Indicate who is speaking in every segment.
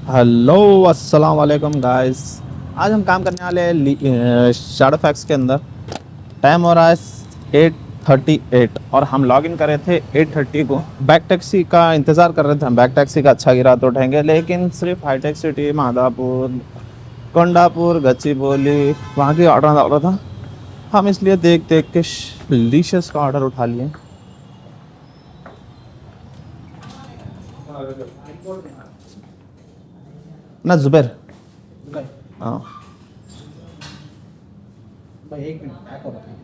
Speaker 1: Hello अस्सलाम वालेकुम guys. आज हम काम करने वाले हैं शैडो फैक्स के अंदर। टाइम हो रहा है 8:38 और हम लॉग इन करे थे 8:30 को। बैक टैक्सी का इंतज़ार कर रहे थे हम। बैक टैक्सी का अच्छा गिरा तो उठेंगे, लेकिन सिर्फ हाईटेक सिटी, माधापुर, कोंडापुर, गच्चीबोली वहाँ की ऑर्डर डाल रहा था हम, इसलिए देख देख के डिलीशियस का ऑर्डर उठा लिए। ना जुबैर, हाँ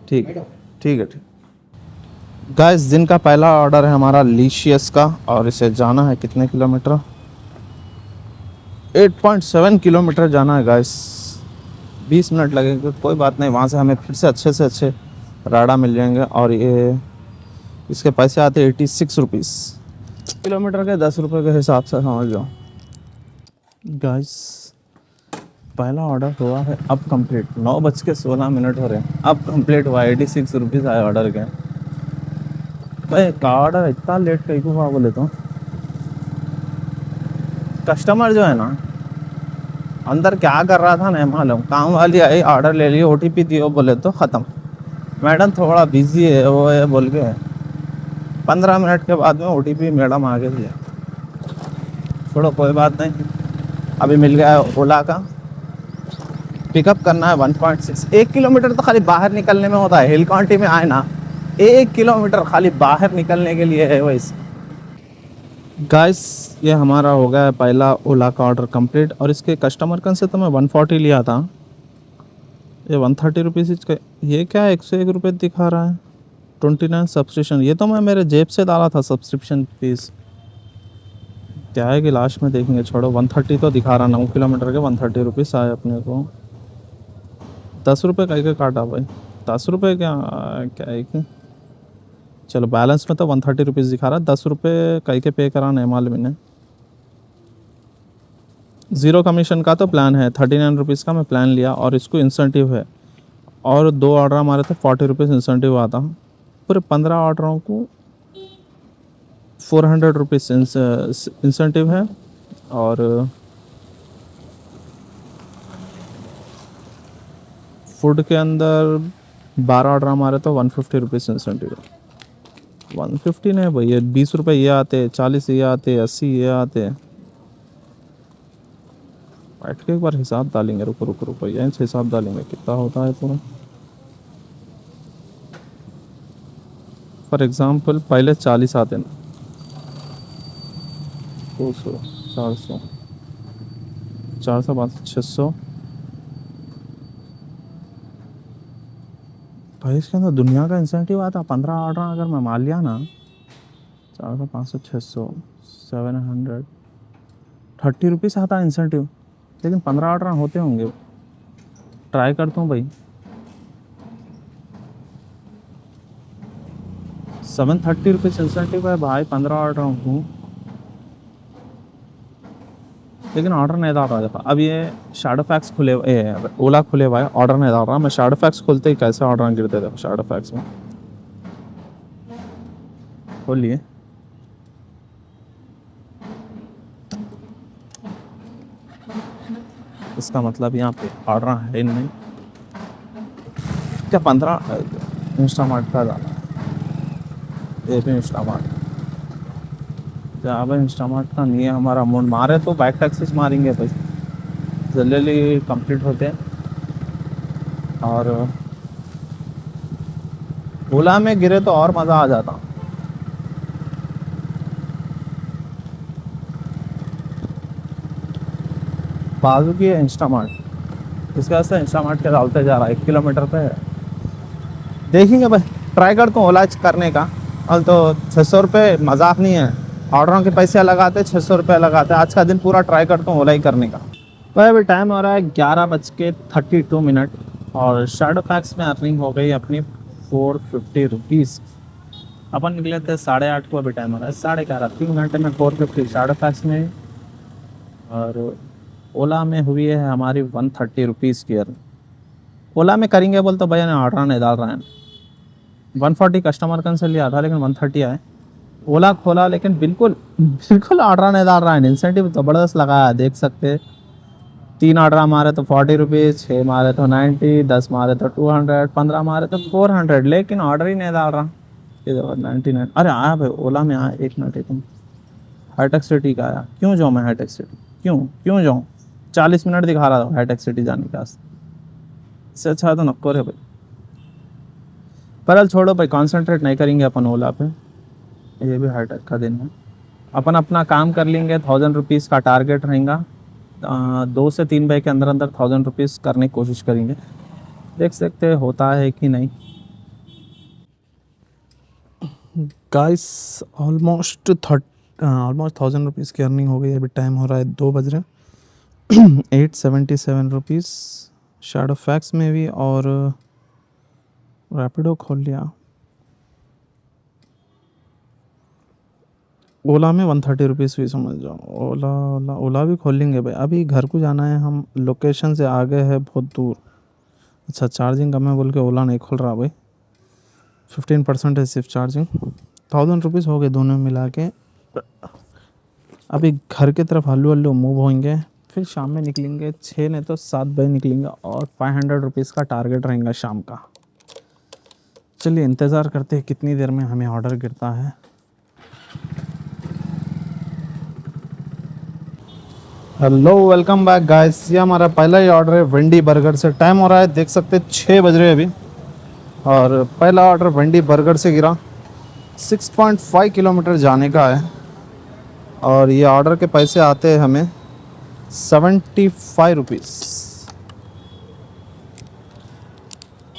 Speaker 1: ठीक ठीक है ठीक। गाइस दिन का पहला ऑर्डर है हमारा लीशियस का, और इसे जाना है कितने किलोमीटर, 8.7 किलोमीटर जाना है गाइस। 20 मिनट लगेंगे, कोई बात नहीं। वहाँ से हमें फिर से अच्छे राडा मिल जाएंगे। और ये इसके पैसे आते 86 रुपीज़ किलोमीटर के, 10 रुपये के हिसाब से समझ लो गाइस। पहला ऑर्डर हुआ है अब कंप्लीट। 9:16 हो रहे हैं, अब कंप्लीट हुआ। 86 रुपीज़ आए ऑर्डर के। भाई का ऑर्डर इतना लेट कहीं को हुआ बोले तो कस्टमर जो है ना अंदर क्या कर रहा था नहीं मालूम। काम वाली आई, ऑर्डर ले लिया, ओटीपी दियो बोले तो ख़त्म। मैडम थोड़ा बिजी है वो है बोल के 15 मिनट के बाद में ओटीपी मैडम आ गई है। छोड़ो कोई बात नहीं, अभी मिल गया है ओला का। पिकअप करना है 1.6। 1 किलोमीटर तो खाली बाहर निकलने में होता है। हिल काउंटी में आए ना, 1 किलोमीटर खाली बाहर निकलने के लिए है वैसे। गाइस ये हमारा हो गया है पहला ओला का ऑर्डर कंप्लीट। और इसके कस्टमर कन से तो मैं 140 लिया था, ये 130 रुपीज़ इसका। ये क्या 101 रुपये दिखा रहा है। 29 सब्सक्रिप्शन, ये तो मैं मेरे जेब से डाला था सब्सक्रिप्शन फीस। क्या है कि लास्ट में देखेंगे, छोड़ो। 130 तो दिखा रहा, 9 किलोमीटर के 130 रुपीज़ आए अपने को। 10 रुपये कहीं के काटा भाई, 10 रुपये क्या क्या है कि। चलो बैलेंस में तो 130 रुपीज़ दिखा रहा है, 10 रुपये कहीं के पे कराना है मालूम इन्हें। ज़ीरो कमीशन का तो प्लान है, 39 रुपीज़ का मैं प्लान लिया। और इसको इंसेंटिव है, और 2 ऑर्डर हमारे थे 40 रुपीज़ इंसेंटिव आता। पूरे 15 ऑर्डरों को 400 रुपीज़ इंसेंटिव है। और फूड के अंदर 12 ऑर्डर हमारे तो 150 रुपीज़ इंसेंटिव है। 150 नहीं भैया, 20 रुपये ये आते, 40 ये आते, 80 ये आते। बैठ के एक बार हिसाब डालेंगे, रुको रुको रुको, यहीं से हिसाब डालेंगे कितना होता है पूरा। फॉर एग्ज़ाम्पल पहले 40 आते ना, 200, 400, 400, 500, 600। भाई इसके अंदर दुनिया का इंसेंटिव आता। 15 ऑर्डर अगर मैं मान लिया ना, 400, 500, 600, 700, 30 रुपीज़ आता है इंसेंटिव। लेकिन 15 ऑर्डर होते होंगे, ट्राई करता हूँ भाई। 730 रुपीज़ इंसेंटिव है भाई, 15 ऑर्डर हूँ। लेकिन ऑर्डर नहीं डाल रहा था। अब ये शैडो फैक्स खुले, ओला खुले हुआ है, ऑर्डर नहीं डाल रहा। मैं शैडो फैक्स खोलते ही कैसे ऑर्डर गिरते थे शैडो फैक्स में। खोलिए, इसका मतलब यहाँ पे ऑर्डर है नहीं क्या। 15 इंस्टामार्ट का डाला, ये भी इंस्टामार्ट। जहाँ इंस्टामार्ट का नहीं है हमारा अमाउंट मारे तो बैक टैक्सेस मारेंगे भाई, जल्दी कंप्लीट होते हैं। और ओला में गिरे तो और मज़ा आ जाता। बाजू की है इंस्टामार्ट, इसके वजह से इंस्टामार्ट के डालते जा रहा है। 1 किलोमीटर पे है, देखेंगे भाई। ट्राई करता हूँ ओला करने का। और तो 600 रुपये मजाक नहीं है, ऑर्डरों के पैसे लगाते, 600 रुपये लगाते। आज का दिन पूरा ट्राई करता हूँ ओला ही करने का। भाई अभी टाइम हो रहा है 11:32। और शैडो फैक्स में अर्निंग हो गई अपनी 450 रुपीज़। अपन निकले थे 8:30 को, अभी टाइम हो रहा है 11:30। 3 घंटे में 450 शैडो फैक्स में। और ओला में हुई है हमारी 130 रुपीज़ की अर्निंग। ओला में करेंगे बोल तो भैया ने ऑर्डर नहीं डाल रहा है। 140 कस्टमर कन से लिया था, लेकिन 130 आए। ओला खोला लेकिन बिल्कुल बिल्कुल ऑर्डर नहीं डाल रहा है। इंसेंटिव ज़बरदस्त लगा है, देख सकते। 3 ऑर्डर मारे तो 40 रुपीज़, 6 मारे तो 90, 10 मारे तो 200, 15 मारे तो 400, लेकिन ऑर्डर ही नहीं डाल रहा। ये देखो 99। अरे आया भाई, ओला में आया, 1 मिनट एक मिनट। हाईटेक सिटी का आया। क्यों जाऊँ मैं हाईटेक सिटी? क्यों क्यों जाऊँ? 40 मिनट दिखा रहा था हाईटेक सिटी जाने के वास्ते। इससे अच्छा तो नको रे भाई। पर छोड़ो भाई, कॉन्सेंट्रेट नहीं करेंगे अपन ओला पे। ये भी हाईटेक का दिन है। अपन अपना काम कर लेंगे। 1000 रुपीज़ का टारगेट रहेगा। 2 से 3 बजे के अंदर अंदर 1000 रुपीज़ करने की कोशिश करेंगे। देख सकते हैं होता है कि नहीं। गाइस ऑलमोस्ट 1000 रुपीज़ की अर्निंग हो गई। अभी टाइम हो रहा है 2 बज रहे हैं। 877 रुपीज़ शैडो फैक्स में भी, और रैपिडो खोल लिया। ओला में 130 रुपीज़ भी समझ जाओ। ओला ओला ओला भी खोल लेंगे भाई। अभी घर को जाना है, हम लोकेशन से आगे है बहुत दूर। अच्छा चार्जिंग कम है बोल के ओला नहीं खोल रहा भाई। 15% है सिर्फ चार्जिंग। 1000 रुपीज़ हो गए दोनों मिला के। अभी घर की तरफ हल्लू हल्लू मूव होंगे, फिर शाम में निकलेंगे। 6 नहीं तो 7 बजे निकलेंगे, और 500 रुपीज़ का टारगेट रहेगा शाम का। चलिए इंतज़ार करते हैं कितनी देर में हमें ऑर्डर गिरता है। Hello welcome back guys. ये हमारा पहला ही ऑर्डर है वेंडी बर्गर से। टाइम हो रहा है देख सकते हैं 6 बज रहे हैं अभी, और पहला ऑर्डर वेंडी बर्गर से गिरा। 6.5 किलोमीटर जाने का है, और ये ऑर्डर के पैसे आते हैं हमें 75 रुपीज़,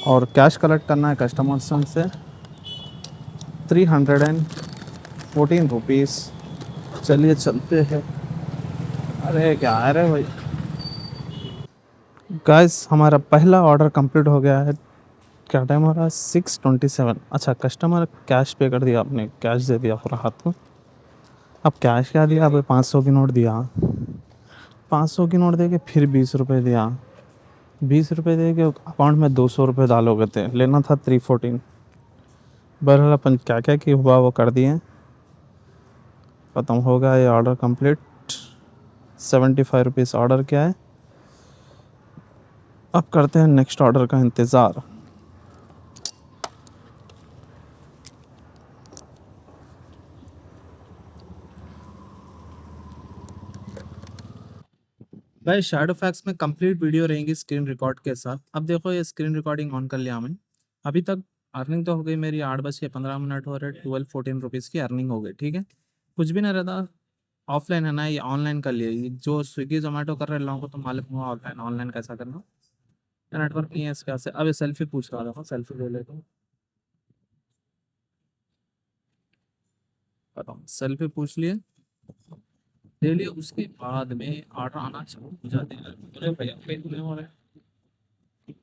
Speaker 1: और कैश कलेक्ट करना है कस्टमर्स से 314 रुपीज़। चलिए चलते हैं। अरे क्या है रे भाई। गाइस हमारा पहला ऑर्डर कंप्लीट हो गया है। क्या टाइम हो रहा है? 6:27। अच्छा कस्टमर कैश पे कर दिया, आपने कैश दे दिया पूरा हाथ में। अब कैश क्या दिया? अब 500 की नोट दिया। 500 की नोट दे के फिर 20 रुपये दिया। 20 रुपये दे के अकाउंट में 200 रुपये डालोगे थे, लेना था 314। बहरहाल अपन क्या क्या की हुआ वो कर दिए। ख़त्म हो गया ये ऑर्डर कंप्लीट। 75 रुपीज़ ऑर्डर किया है। अब करते हैं नेक्स्ट ऑर्डर का इंतज़ार। भाई शैडो फैक्स में कंप्लीट वीडियो रहेंगी स्क्रीन रिकॉर्ड के साथ। अब देखो ये स्क्रीन रिकॉर्डिंग ऑन कर लिया मैंने। अभी तक अर्निंग तो हो गई मेरी 8:15 हो रहे। 12-14 रुपीज़ की अर्निंग हो गई। ठीक है, कुछ भी नहीं रहता। ऑफलाइन है ना, ये ऑनलाइन कर लिया। ये जो स्विगी जोमेटो कर रहे हैं लोगों को तो मालूम हुआ ऑफलाइन ऑनलाइन कैसा करना। नेटवर्क नहीं है इसके से। अब ये सेल्फी पूछ रहा था, सेल्फी ले ले तो बताऊँ। सेल्फी पूछ लिए, ले लिए, उसके बाद में ऑर्डर आना शुरू हो जाते हैं। अरे भैया पेट में हो रहे हैं। ये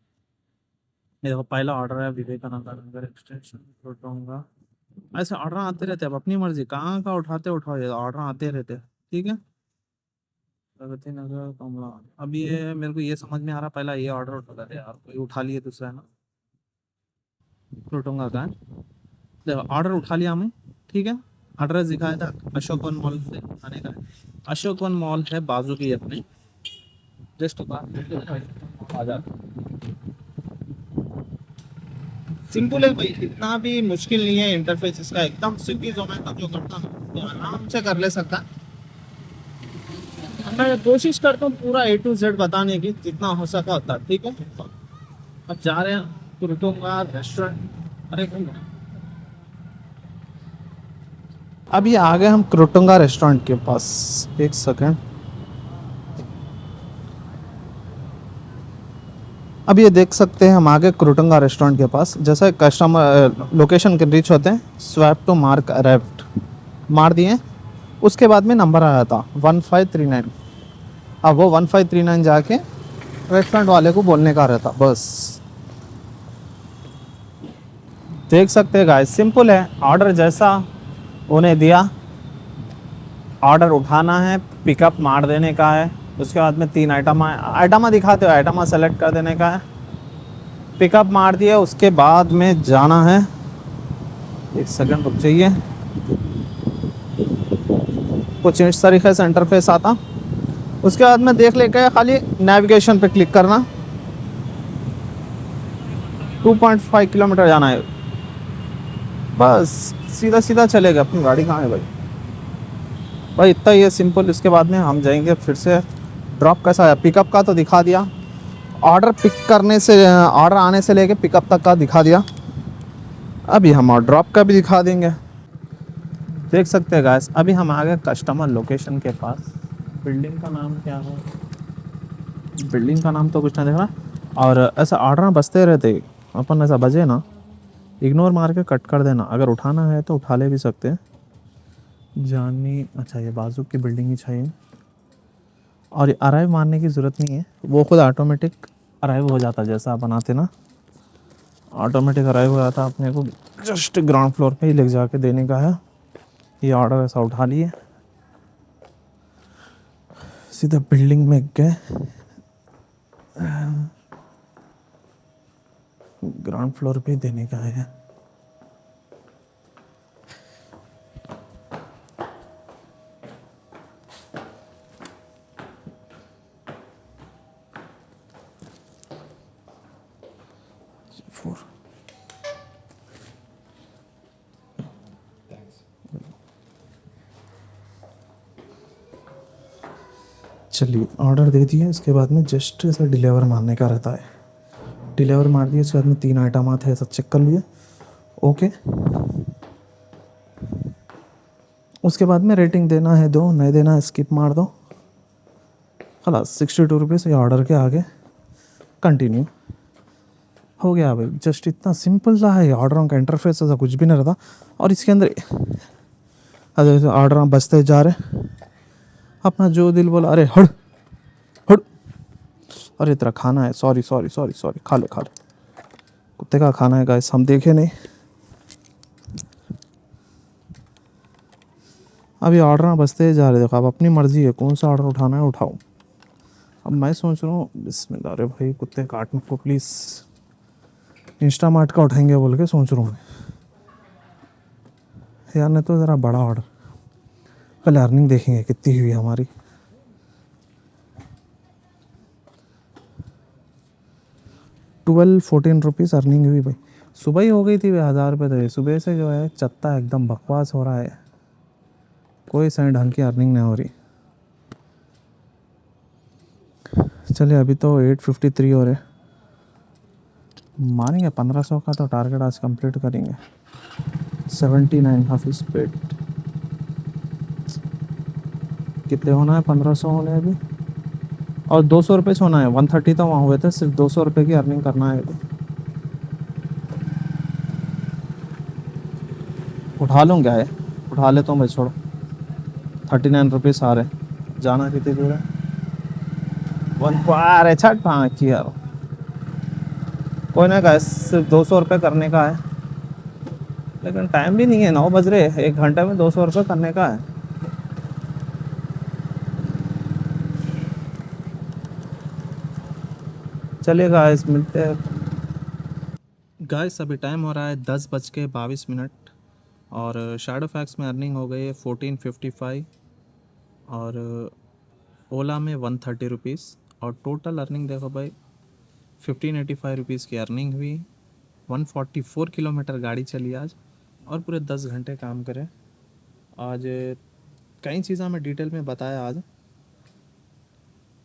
Speaker 1: देखो पहला ऑर्डर है विवेकानंद नगर एक्सटेंशन उठाऊंगा। ऐसे ऑर्डर आते रहते हैं, अब अपनी मर्जी कहाँ का उठाते उठाओ, ये ऑर्डर आते रहते हैं। ठीक है, प्रगति नगर कमला। अब ये मेरे को ये समझ में आ रहा, पहला ये ऑर्डर उठा था यार, कोई उठा लिए दूसरा है ना। उठूंगा का देखो ऑर्डर उठा लिया हमें। ठीक है, एड्रेस दिखाया था अशोक वन मॉल से आने का है। अशोक वन मॉल है बाजू की अपने, जस्ट आ जाता। सिंपल है भाई, इतना भी मुश्किल नहीं है इंटरफेस इसका। एकदम स्विगी जोमेटो जो करता हूँ तो आराम से कर ले सकता। मैं कोशिश करता हूँ पूरा A to Z बताने की, जितना हो सका होता। ठीक है, अब जा रहे हैं कुरटुंगा रेस्टोरेंट। अरे अभी आ गए हम क्रोटुंगा रेस्टोरेंट के पास। एक सेकंड। अब ये देख सकते हैं हम आगे क्रोटुंगा रेस्टोरेंट के पास। जैसा कस्टमर लोकेशन के रीच होते हैं, स्वैप टू मार्क अराइव्ड मार दिए। उसके बाद में नंबर आया था 1539। अब वो 1539 जाके रेस्टोरेंट वाले को बोलने का रहता बस। देख सकते हैं गाइस, सिंपल है। ऑर्डर जैसा उन्हें दिया, ऑर्डर उठाना है, पिकअप मार देने का है। उसके बाद में 3 आइटम दिखाते हो, आइटम सेलेक्ट कर देने का है, पिकअप मार दिया। उसके बाद में जाना है, एक सेकंड रुक जाइए। कुछ इस तरीके से इंटरफेस आता। उसके बाद में देख लेके खाली नेविगेशन पे क्लिक करना। 2.5 किलोमीटर जाना है बस, सीधा सीधा चलेगा। अपनी गाड़ी कहाँ है भाई? भाई इतना ही है सिंपल। इसके बाद में हम जाएंगे फिर से। ड्रॉप कैसा है? पिकअप का तो दिखा दिया, ऑर्डर पिक करने से, ऑर्डर आने से लेके पिकअप तक का दिखा दिया। अभी हम और ड्रॉप का भी दिखा देंगे। देख सकते हैं गाइस, अभी हम आ गए कस्टमर लोकेशन के पास। बिल्डिंग का नाम क्या है? बिल्डिंग का नाम तो कुछ नहीं दिख रहा। और ऐसा ऑर्डर बजते रहते, अपन ऐसा बजे ना इग्नोर मार के कट कर देना। अगर उठाना है तो उठा ले भी सकते हैं। जानी, अच्छा ये बाजू की बिल्डिंग ही चाहिए। और अराइव मारने की ज़रूरत नहीं है, वो खुद ऑटोमेटिक अराइव हो जाता। जैसा अपन आते ना ऑटोमेटिक अराइव हो जाता। अपने को जस्ट ग्राउंड फ्लोर पे ही ले जाके देने का है। ये ऑर्डर ऐसा उठा लिए, सीधा बिल्डिंग में गए, ग्राउंड फ्लोर पे ही देने का है। चलिए ऑर्डर दे दिया। इसके बाद में जस्ट ऐसा डिलीवर मारने का रहता है। डिलीवर मार दिया। इसके बाद में 3 आइटम आते हैं, सब चेक कर लिए। ओके, उसके बाद में रेटिंग देना है दो, नहीं देना है स्किप मार दो। खलास 62 रुपीज़। ये ऑर्डर के आगे कंटिन्यू हो गया भाई। जस्ट इतना सिंपल सा है ऑर्डरों का इंटरफेस, ऐसा कुछ भी नहीं रहता। और इसके अंदर ऑर्डर बजते जा रहे, अपना जो दिल बोला, अरे हड़ हड़, अरे तेरा खाना है, सॉरी सॉरी सॉरी सॉरी, खा ले खा ले। कुत्ते का खाना है गाइस, हम देखे नहीं। अभी ऑर्डर बजते जा रहे। देखो अब अपनी मर्जी है कौन सा ऑर्डर उठाना है उठाओ। अब मैं सोच रहा हूँ बिस्मिल्लाह, अरे भाई कुत्ते काटने को प्लीज़, इंस्टामार्ट का उठाएंगे बोल के सोच रहा हूँ मैं यार। नहीं तो ज़रा बड़ा ऑर्डर, पहले अर्निंग देखेंगे कितनी हुई हमारी। ₹12-14 अर्निंग हुई भाई। सुबह ही हो गई थी भाई, 1000 रुपये थे। सुबह से जो है चत्ता एकदम बकवास हो रहा है, कोई सही ढंग की अर्निंग नहीं हो रही। चलिए अभी तो 853 हो रहे, मारेंगे 1500 का तो टारगेट आज कंप्लीट करेंगे। 79 हाफिज पेट कितने होना है? 1500 होने अभी, और 200 रुपये से होना है। 130 तो वहाँ हुए थे, सिर्फ 200 रुपये की अर्निंग करना है। उठा लूँ क्या है? उठा लेता हूँ भाई, छोड़ो। 39 रुपीज़ आ रहे। जाना कितनी दूर है? 1 छठ हाँ की यार, कोई ना गाइस, सिर्फ 200 रुपये करने का है। लेकिन टाइम भी नहीं है, 9 बज रहे। 1 घंटे में 200 रुपये करने का है। चलिए गाइस मिलते हैं। गाइस अभी टाइम हो रहा है 10:22। और शैडो फैक्स में अर्निंग हो गई है 1455, और ओला में 130 रुपीज़। और टोटल अर्निंग देखो भाई 1585 की अर्निंग हुई। 144 किलोमीटर गाड़ी चली आज, और पूरे 10 घंटे काम करे आज। कई चीज़ें मैं डिटेल में बताया आज,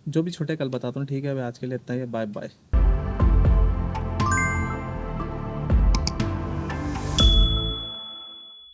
Speaker 1: जो भी छोटे कल बताता हूँ। ठीक है भाई, आज के लिए इतना ही है। Bye bye.